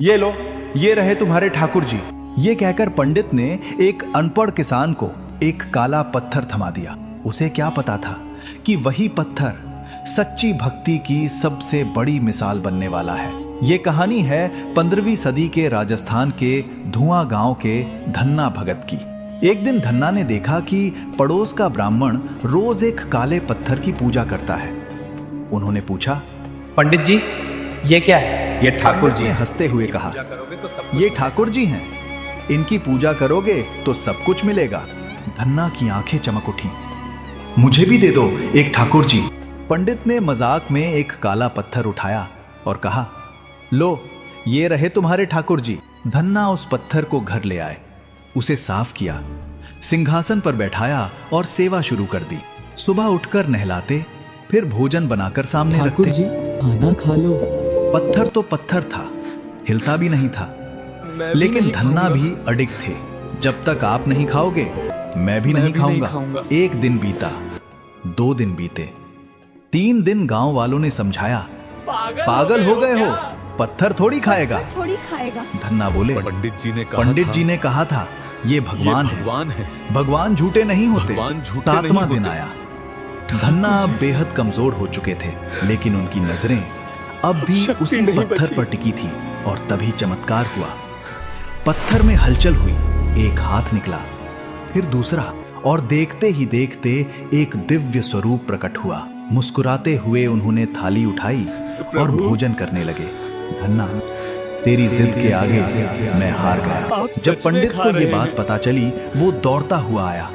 ये लो, ये रहे तुम्हारे ठाकुर जी। ये कहकर पंडित ने एक अनपढ़ किसान को एक काला पत्थर थमा दिया। उसे क्या पता था कि वही पत्थर सच्ची भक्ति की सबसे बड़ी मिसाल बनने वाला है। ये कहानी है 15वीं सदी के राजस्थान के धुआं गांव के धन्ना भगत की। एक दिन धन्ना ने देखा कि पड़ोस का ब्राह्मण रोज एक काले पत्थर की पूजा करता है। उन्होंने पूछा, पंडित जी, ये क्या है? ये ठाकुर जी ने हंसते हुए कहा, ये ठाकुर जी हैं, इनकी पूजा करोगे तो सब कुछ मिलेगा। धन्ना की आंखें चमक उठी। मुझे भी दे दो एक ठाकुर जी। पंडित ने मजाक में एक काला पत्थर उठाया और कहा, लो, ये रहे तुम्हारे ठाकुर जी। धन्ना उस पत्थर को घर ले आए, उसे साफ किया, सिंहासन पर बैठाया और सेवा शुरू कर दी। सुबह उठकर नहलाते, फिर भोजन बनाकर सामने रखते। ठाकुर जी, आना खा लो। पत्थर तो पत्थर था, हिलता भी नहीं था, लेकिन धन्ना भी अडिग थे। जब तक आप नहीं खाओगे मैं भी नहीं खाऊंगा। एक दिन बीता, 2 दिन बीते, 3 दिन गांव वालों ने समझाया, पागल हो गए हो, पत्थर थोड़ी खाएगा। धन्ना बोले, पंडित जी ने कहा था ये भगवान है। भगवान झूठे नहीं होते। 7वां दिन आया। धन्ना अब बेहद कमजोर हो चुके थे, लेकिन उनकी नजरें अब भी उसी पत्थर पर टिकी थी। और तभी चमत्कार हुआ। पत्थर में हलचल हुई, एक हाथ निकला, फिर दूसरा, और देखते ही देखते एक दिव्य स्वरूप प्रकट हुआ। मुस्कुराते हुए उन्होंने थाली उठाई और भोजन करने लगे। धन्ना, तेरी जिद के आगे मैं हार गया। जब पंडित को ये बात पता चली, वो दौड़ता हुआ आया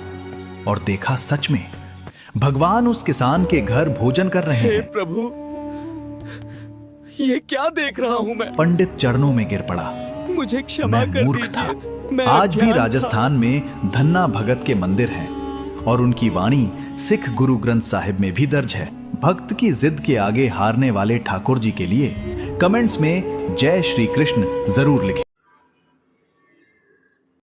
और देखा सच में भगवान उस किसान के घर भोजन कर रहे हैं। प्रभु, ये क्या देख रहा हूँ मैं? पंडित चरणों में गिर पड़ा। मुझे क्षमा मैं कर मूर्ख था। दीजिए। आज भी राजस्थान में धन्ना भगत के मंदिर हैं और उनकी वाणी सिख गुरु ग्रंथ साहिब में भी दर्ज है। भक्त की जिद के आगे हारने वाले ठाकुर जी के लिए कमेंट्स में जय श्री कृष्ण जरूर लिखें।